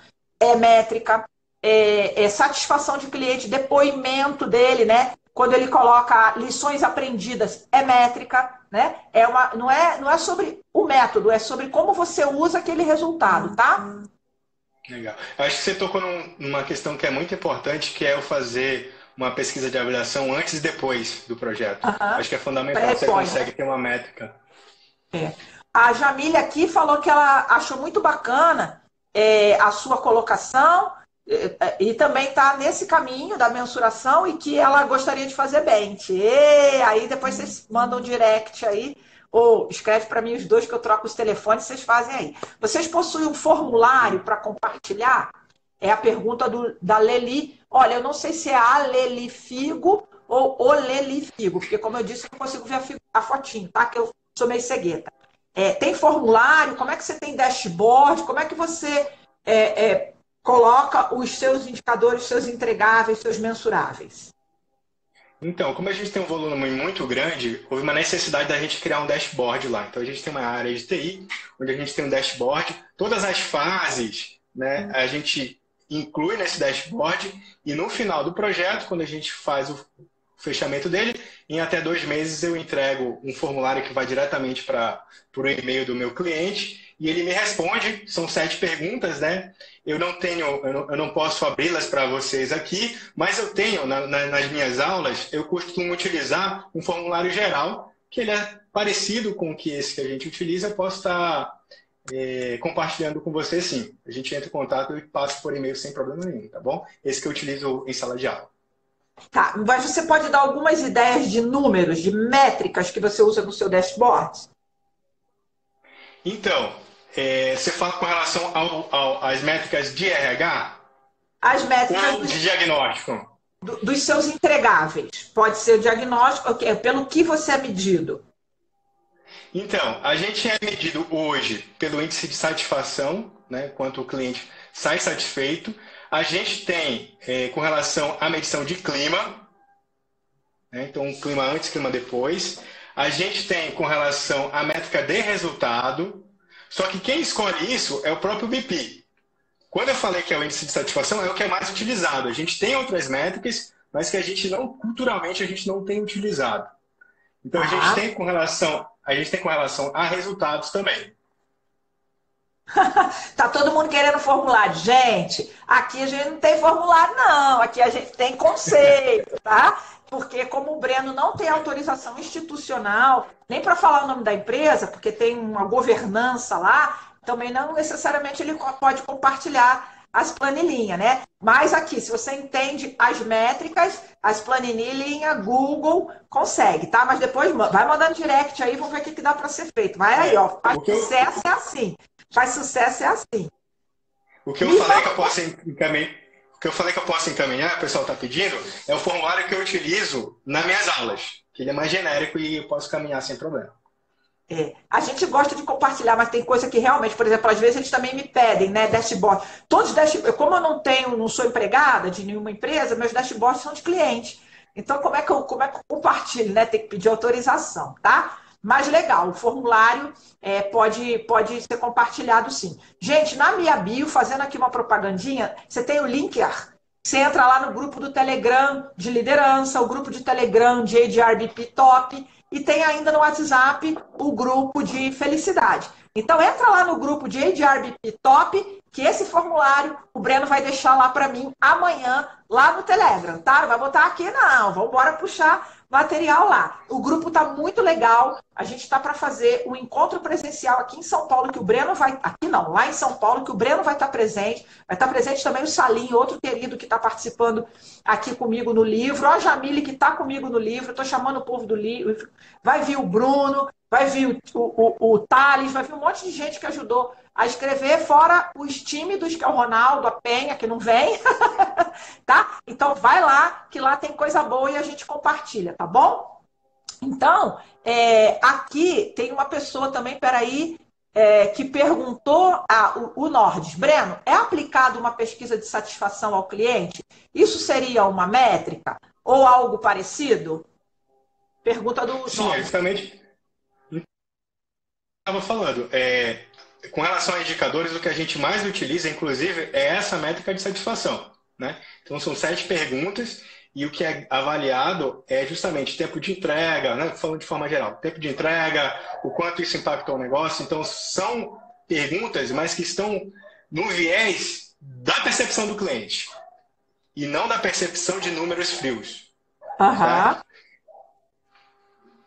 métrica, satisfação de cliente, depoimento dele, né? Quando ele coloca lições aprendidas, é métrica, né? Não é sobre o método, é sobre como você usa aquele resultado, tá? Legal. Acho que você tocou numa questão que é muito importante, que é eu fazer uma pesquisa de avaliação antes e depois do projeto. Acho que é fundamental, você consegue ter uma métrica. A Jamília aqui falou que ela achou muito bacana a sua colocação, e também está nesse caminho da mensuração e que ela gostaria de fazer bench. Aí depois vocês mandam um direct aí, ou escreve para mim os dois que eu troco os telefones, vocês fazem aí. Vocês possuem um formulário para compartilhar? É a pergunta da Leli. Olha, eu não sei se é a Leli Figo ou o Leli Figo, porque como eu disse, eu não consigo ver a fotinho, tá? Que eu sou meio cegueta. Tem formulário? Como é que você tem dashboard? Como é que você... coloca os seus indicadores, seus entregáveis, seus mensuráveis? Então, como a gente tem um volume muito grande, houve uma necessidade da gente criar um dashboard lá. Então, a gente tem uma área de TI, onde a gente tem um dashboard, todas as fases, né, a gente inclui nesse dashboard, e no final do projeto, quando a gente faz o fechamento dele, em até 2 meses eu entrego um formulário que vai diretamente para o e-mail do meu cliente, e ele me responde, são 7 perguntas, né? Eu não posso abri-las para vocês aqui, mas eu tenho, nas minhas aulas, eu costumo utilizar um formulário geral, que ele é parecido com esse que a gente utiliza, eu posso estar compartilhando com vocês sim. A gente entra em contato e passa por e-mail sem problema nenhum, tá bom? Esse que eu utilizo em sala de aula. Tá, mas você pode dar algumas ideias de números, de métricas que você usa no seu dashboard? Então, você fala com relação às métricas de RH? As métricas ou de diagnóstico? Dos seus entregáveis. Pode ser o diagnóstico, pelo que você é medido. Então, a gente é medido hoje pelo índice de satisfação, né, quanto o cliente sai satisfeito. A gente tem com relação à medição de clima, né, então clima antes, clima depois. A gente tem com relação à métrica de resultado, só que quem escolhe isso é o próprio BP. Quando eu falei que é o índice de satisfação, é o que é mais utilizado. A gente tem outras métricas, mas que a gente culturalmente a gente não tem utilizado. Então a gente tem com relação a resultados também. Tá todo mundo querendo formulário. Gente, aqui a gente não tem formulário, não. Aqui a gente tem conceito, tá? Porque como o Breno não tem autorização institucional, nem para falar o nome da empresa, porque tem uma governança lá, também não necessariamente ele pode compartilhar as planilhinhas, né? Mas aqui, se você entende as métricas, as planilhinhas, Google consegue, tá? Mas depois vai mandando direct aí, vamos ver o que dá para ser feito. Vai aí, ó, faz sucesso é assim. Faz sucesso é assim. O que eu falei que eu posso encaminhar, o que eu falei que eu posso encaminhar, o pessoal está pedindo, é o formulário que eu utilizo nas minhas aulas, que ele é mais genérico e eu posso caminhar sem problema. A gente gosta de compartilhar, mas tem coisa que realmente, por exemplo, às vezes eles também me pedem, né, dashboard. Todos dashboard, como eu não sou empregada de nenhuma empresa, meus dashboards são de cliente. Então, como é que eu compartilho, né? Tem que pedir autorização, tá? Mas legal, o formulário pode ser compartilhado sim. Gente, na minha bio, fazendo aqui uma propagandinha, você tem o link, você entra lá no grupo do Telegram de liderança, o grupo de Telegram de HRBP Top, e tem ainda no WhatsApp o grupo de felicidade. Então, entra lá no grupo de HRBP Top, que esse formulário o Breno vai deixar lá para mim amanhã, lá no Telegram, tá? Não vai botar aqui, não. Vamos embora puxar material lá. O grupo tá muito legal. A gente está para fazer um encontro presencial aqui em São Paulo, que o Breno vai... Aqui não, lá em São Paulo, que o Breno vai estar presente. Vai estar presente também o Salim, outro querido que está participando aqui comigo no livro. Ó, a Jamile, que está comigo no livro. Estou chamando o povo do livro. Vai vir o Bruno, vai vir o Thales, vai vir um monte de gente que ajudou a escrever, fora os tímidos, que é o Ronaldo, a Penha, que não vem, tá? Então, vai lá, que lá tem coisa boa e a gente compartilha, tá bom? Então, aqui tem uma pessoa também, peraí, que perguntou, o Nordes, Breno, é aplicado uma pesquisa de satisfação ao cliente? Isso seria uma métrica ou algo parecido? Pergunta do Sim, é justamente estava falando. Com relação a indicadores, o que a gente mais utiliza, inclusive, é essa métrica de satisfação, né? Então, são 7 perguntas e o que é avaliado é justamente tempo de entrega, né? Falando de forma geral, tempo de entrega, o quanto isso impactou o negócio. Então, são perguntas, mas que estão no viés da percepção do cliente e não da percepção de números frios. Aham.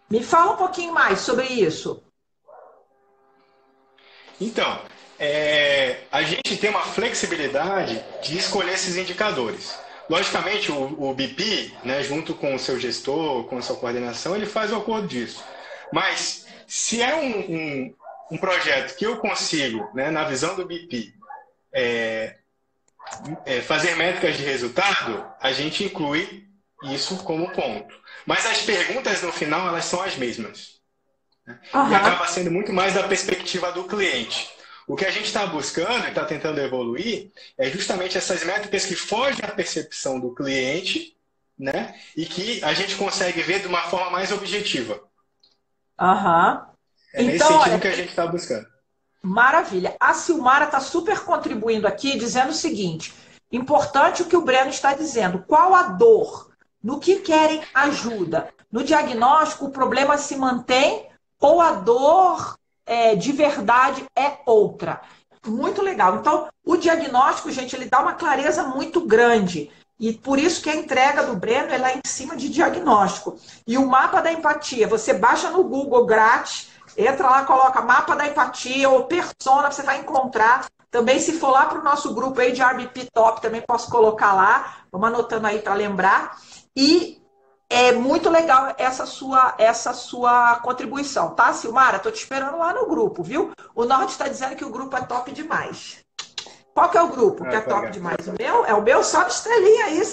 Me fala um pouquinho mais sobre isso. Então, a gente tem uma flexibilidade de escolher esses indicadores. Logicamente, o BP, né, junto com o seu gestor, com a sua coordenação, ele faz o acordo disso. Mas, se é um projeto que eu consigo, né, na visão do BP, fazer métricas de resultado, a gente inclui isso como ponto. Mas as perguntas, no final, elas são as mesmas. E acaba sendo muito mais da perspectiva do cliente. O que a gente está buscando e está tentando evoluir é justamente essas métricas que fogem à percepção do cliente, né? E que a gente consegue ver de uma forma mais objetiva. É nesse sentido que a gente está buscando. Maravilha. A Silmara está super contribuindo aqui, dizendo o seguinte: importante o que o Breno está dizendo. Qual a dor? No que querem ajuda? No diagnóstico, o problema se mantém ou a dor de verdade é outra? Muito legal. Então, o diagnóstico, gente, ele dá uma clareza muito grande. E por isso que a entrega do Breno é lá em cima de diagnóstico. E o mapa da empatia, você baixa no Google grátis, entra lá, coloca mapa da empatia ou persona, você vai encontrar. Também, se for lá para o nosso grupo aí de RBP Top, também posso colocar lá. Vamos anotando aí para lembrar. E é muito legal essa sua contribuição, tá, Silmara? Tô te esperando lá no grupo, viu? O Norte está dizendo que o grupo é top demais. Qual que é o grupo que é top demais? O meu? É o meu, sobe estrelinha aí,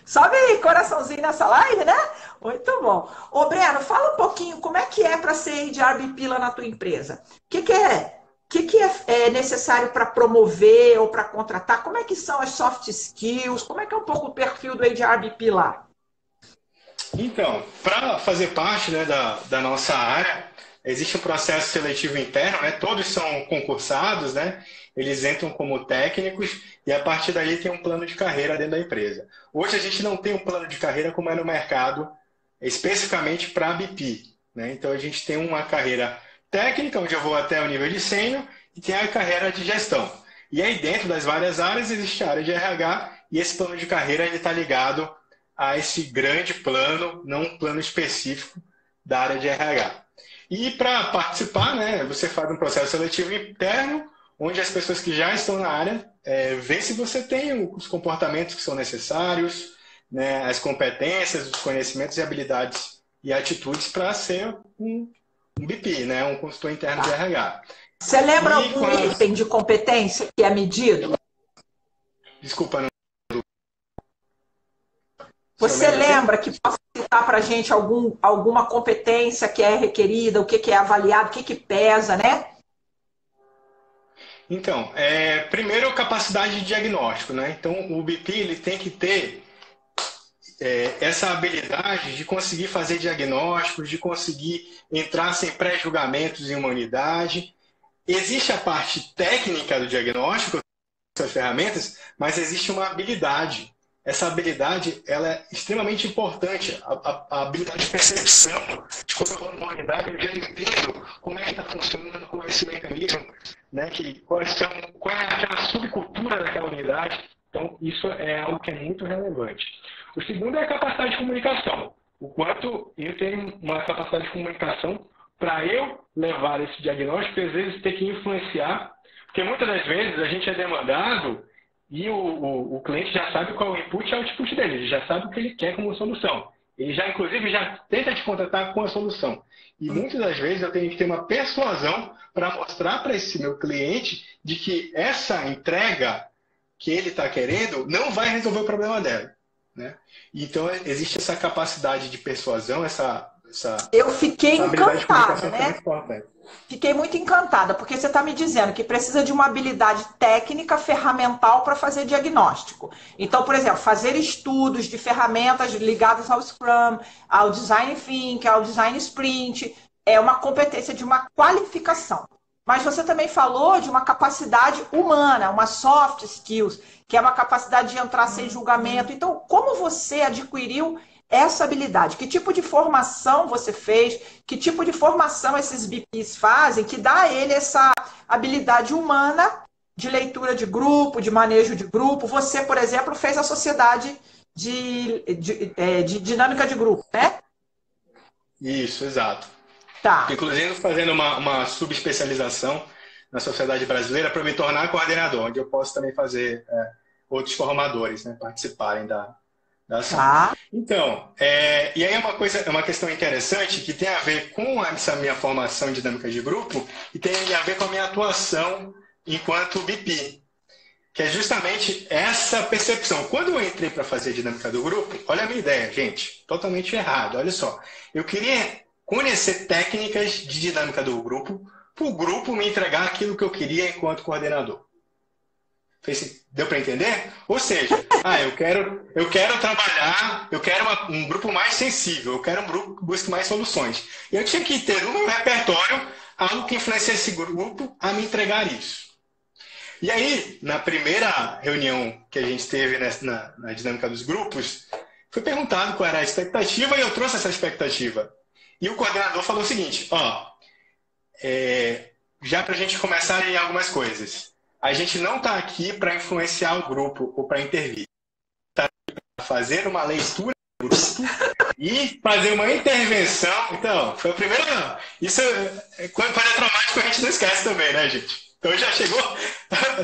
sobe coraçãozinho nessa live, né? Muito bom. Ô, Breno, fala um pouquinho como é que é para ser de RBP lá na tua empresa. O que é necessário para promover ou para contratar? Como é que são as soft skills? Como é que é um pouco o perfil do HRBP lá? Então, para fazer parte, né, da nossa área, existe um processo seletivo interno, né? Todos são concursados, né? Eles entram como técnicos e a partir daí tem um plano de carreira dentro da empresa. Hoje a gente não tem um plano de carreira como é no mercado, especificamente para a BP, né? Então a gente tem uma carreira técnica, onde eu vou até o nível de sênior, e tem a carreira de gestão. E aí dentro das várias áreas existe a área de RH e esse plano de carreira está ligado a esse grande plano, não um plano específico da área de RH. E para participar, né, você faz um processo seletivo interno, onde as pessoas que já estão na área vê se você tem os comportamentos que são necessários, né, as competências, os conhecimentos e habilidades e atitudes para ser um BP, né, um consultor interno de RH. Você lembra algum item de competência que é medido? Desculpa, não. Você lembra que pode citar para a gente alguma competência que é requerida, o que é avaliado, o que pesa, né? Então, primeiro, capacidade de diagnóstico, né? Então, o BP ele tem que ter essa habilidade de conseguir fazer diagnósticos, de conseguir entrar sem pré-julgamentos em uma unidade. Existe a parte técnica do diagnóstico, as ferramentas, mas existe uma habilidade. Essa habilidade ela é extremamente importante. A habilidade de percepção, de quando eu vou numa unidade, eu já entendo como é que está funcionando, como é esse mecanismo, né? Qual é aquela subcultura daquela unidade. Então, isso é algo que é muito relevante. O segundo é a capacidade de comunicação. O quanto eu tenho uma capacidade de comunicação para eu levar esse diagnóstico, às vezes ter que influenciar, porque muitas das vezes a gente é demandado e o cliente já sabe qual é o input e o output dele, ele já sabe o que ele quer como solução. Ele já, inclusive, já tenta te contratar com a solução. E muitas das vezes eu tenho que ter uma persuasão para mostrar para esse meu cliente de que essa entrega que ele está querendo não vai resolver o problema dela, né? Então, existe essa capacidade de persuasão, eu fiquei encantada, né? É Fiquei muito encantada, porque você está me dizendo que precisa de uma habilidade técnica, ferramental para fazer diagnóstico. Então, por exemplo, fazer estudos de ferramentas ligadas ao Scrum, ao Design Thinking, ao Design Sprint, é uma competência de uma qualificação. Mas você também falou de uma capacidade humana, uma soft skills, que é uma capacidade de entrar sem julgamento. Então, como você adquiriu essa habilidade? Que tipo de formação você fez? Que tipo de formação esses BPs fazem que dá a ele essa habilidade humana de leitura de grupo, de manejo de grupo? Você, por exemplo, fez a sociedade de dinâmica de grupo, né? Isso, exato. Tá. Inclusive fazendo uma subespecialização na sociedade brasileira para me tornar coordenador, onde eu posso também fazer outros formadores, né, participarem da ação. Tá. Então, e aí é uma questão interessante que tem a ver com essa minha formação em dinâmica de grupo e tem a ver com a minha atuação enquanto BP, que é justamente essa percepção. Quando eu entrei para fazer dinâmica do grupo, olha a minha ideia, gente, totalmente errado, olha só. Eu queria conhecer técnicas de dinâmica do grupo, para o grupo me entregar aquilo que eu queria enquanto coordenador. Deu para entender? Ou seja, eu quero trabalhar, eu quero um grupo mais sensível, eu quero um grupo que busque mais soluções. E eu tinha que ter no meu repertório algo que influencia esse grupo a me entregar isso. E aí, na primeira reunião que a gente teve na dinâmica dos grupos, foi perguntado qual era a expectativa e eu trouxe essa expectativa. E o coordenador falou o seguinte, já para a gente começar em algumas coisas. A gente não está aqui para influenciar o grupo ou para intervir. Está aqui para fazer uma leitura do grupo e fazer uma intervenção. Então, foi a primeira... Isso, quando é traumático, a gente não esquece também, né, gente? Então, já chegou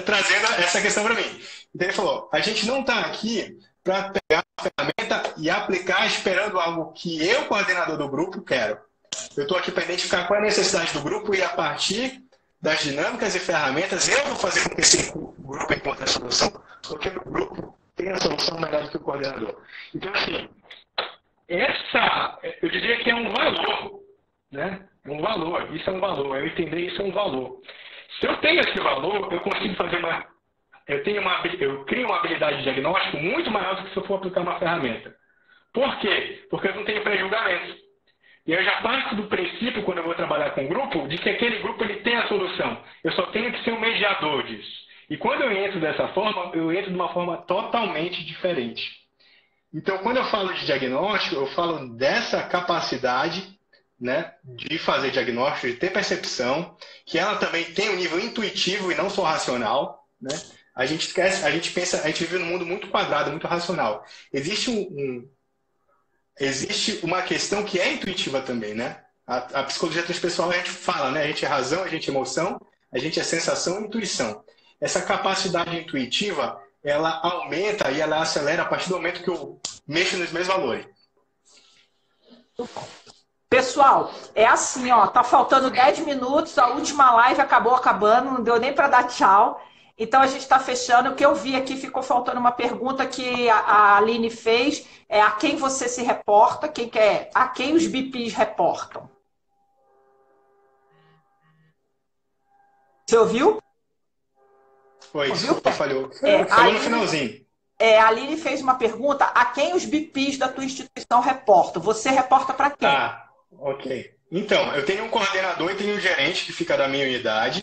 trazendo essa questão para mim. Então, ele falou, a gente não está aqui para pegar a ferramenta e aplicar esperando algo que eu, coordenador do grupo, quero. Eu estou aqui para identificar qual é a necessidade do grupo e, a partir das dinâmicas e ferramentas, eu vou fazer com que esse grupo encontre a solução, porque o grupo tem a solução melhor do que o coordenador. Então, assim, eu diria que é um valor, né? Um valor, isso é um valor, eu entender isso é um valor. Se eu tenho esse valor, eu consigo fazer eu crio uma habilidade de diagnóstico muito maior do que se eu for aplicar uma ferramenta. Por quê? Porque eu não tenho pré-julgamento. E eu já parto do princípio, quando eu vou trabalhar com um grupo, de que aquele grupo ele tem a solução. Eu só tenho que ser um mediador disso. E quando eu entro dessa forma, eu entro de uma forma totalmente diferente. Então, quando eu falo de diagnóstico, eu falo dessa capacidade, né, de fazer diagnóstico, de ter percepção, que ela também tem um nível intuitivo e não só racional, né? A gente vive num mundo muito quadrado, muito racional. Existe uma questão que é intuitiva também, né? A psicologia transpessoal a gente fala, né? A gente é razão, a gente é emoção, a gente é sensação e intuição. Essa capacidade intuitiva, ela aumenta e ela acelera a partir do momento que eu mexo nos meus valores. Pessoal, é assim, ó, tá faltando 10 minutos, a última live acabou acabando, não deu nem para dar tchau. Então a gente está fechando. O que eu vi aqui, ficou faltando uma pergunta que a Aline fez, é a quem você se reporta, a quem os BPs reportam. Você ouviu? Foi, ouviu? Falhou. Falou no finalzinho. A Aline fez uma pergunta, a quem os BPs da tua instituição reportam? Você reporta para quem? Ok. Então, eu tenho um coordenador e tenho um gerente que fica da minha unidade,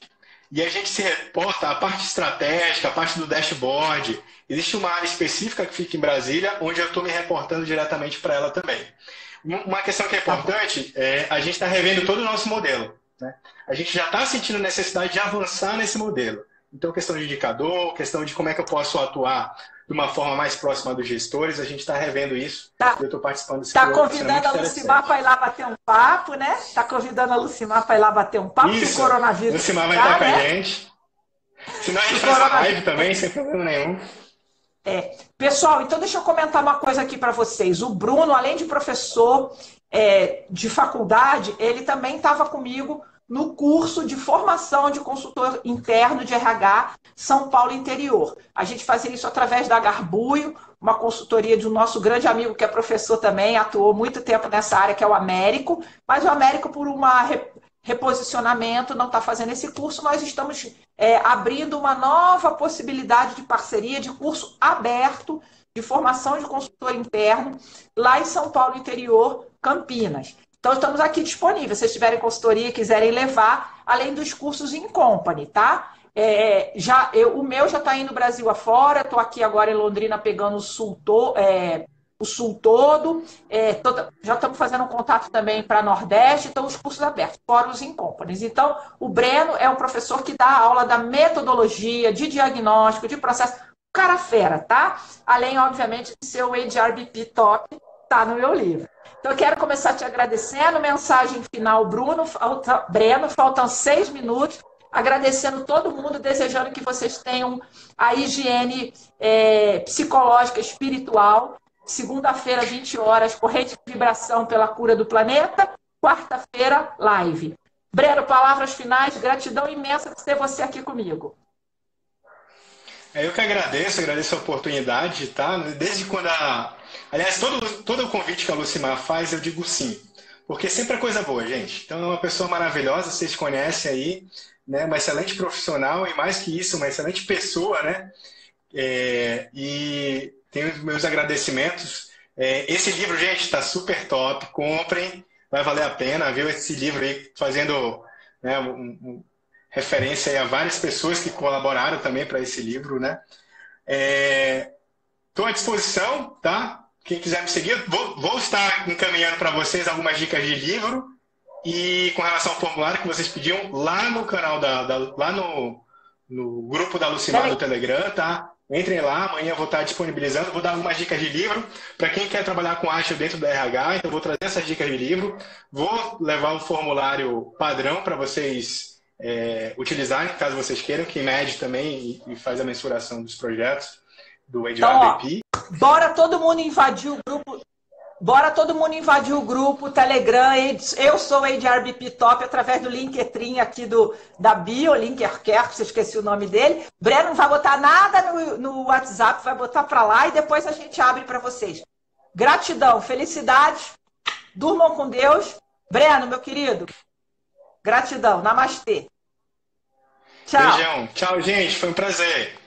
e a gente se reporta a parte estratégica, a parte do dashboard. Existe uma área específica que fica em Brasília, onde eu estou me reportando diretamente para ela também. Uma questão que é importante é a gente está revendo todo o nosso modelo, né? A gente já está sentindo necessidade de avançar nesse modelo. Então, questão de indicador, questão de como é que eu posso atuar de uma forma mais próxima dos gestores, a gente está revendo isso. Eu estou participando desse Está convidando a Lucimar para ir lá bater um papo, né? Está convidando a Lucimar para ir lá bater um papo, isso. Que o coronavírus. Lucimar vai estar com a gente. Senão a gente faz uma live também, sem problema nenhum. Pessoal, então deixa eu comentar uma coisa aqui para vocês. O Bruno, além de professor de faculdade, ele também estava comigo no curso de formação de consultor interno de RH São Paulo Interior. A gente fazia isso através da Garbuio, uma consultoria de um nosso grande amigo que é professor também, atuou muito tempo nessa área, que é o Américo, mas o Américo, por um reposicionamento, não está fazendo esse curso. Nós estamos abrindo uma nova possibilidade de parceria, de curso aberto de formação de consultor interno lá em São Paulo Interior, Campinas. Então, estamos aqui disponíveis. Se vocês tiverem consultoria e quiserem levar, além dos cursos in company, tá? O meu já está indo Brasil afora. Estou aqui agora em Londrina pegando o sul todo. Já estamos fazendo um contato também para Nordeste. Então, os cursos abertos, fora os in companies. Então, o Breno é um professor que dá aula da metodologia, de diagnóstico, de processo. Cara fera, tá? Além, obviamente, de ser o HRBP Top, tá no meu livro. Então, eu quero começar te agradecendo. Mensagem final, Breno, faltam 6 minutos. Agradecendo todo mundo, desejando que vocês tenham a higiene psicológica, espiritual. Segunda-feira, 20 horas, corrente de vibração pela cura do planeta. Quarta-feira, live. Breno, palavras finais, gratidão imensa de ter você aqui comigo. Eu que agradeço a oportunidade, tá? Desde quando Aliás, todo o convite que a Lucimar faz, eu digo sim. Porque sempre é coisa boa, gente. Então, é uma pessoa maravilhosa, vocês conhecem aí, né? Uma excelente profissional e, mais que isso, uma excelente pessoa, né? E tenho os meus agradecimentos. Esse livro, gente, está super top. Comprem, vai valer a pena, viu? Esse livro aí, fazendo, né, referência aí a várias pessoas que colaboraram também para esse livro, né? Estou à disposição, tá? Quem quiser me seguir, vou estar encaminhando para vocês algumas dicas de livro e com relação ao formulário que vocês pediam lá no canal, lá no grupo da Lucimar do Telegram, tá? Entrem lá, amanhã eu vou estar disponibilizando, vou dar algumas dicas de livro para quem quer trabalhar com arte dentro do RH, então vou trazer essas dicas de livro, vou levar um formulário padrão para vocês utilizarem, caso vocês queiram, que mede também e faz a mensuração dos projetos do HRBP. Bora todo mundo invadir o grupo. Bora todo mundo invadir o grupo Telegram. Eu sou o HRBP Top através do Linktree aqui da bio, Linkercare, se eu esqueci o nome dele. Breno não vai botar nada no WhatsApp, vai botar para lá e depois a gente abre para vocês. Gratidão, felicidades. Durmam com Deus. Breno, meu querido. Gratidão. Namastê. Tchau. Beijão. Tchau, gente. Foi um prazer.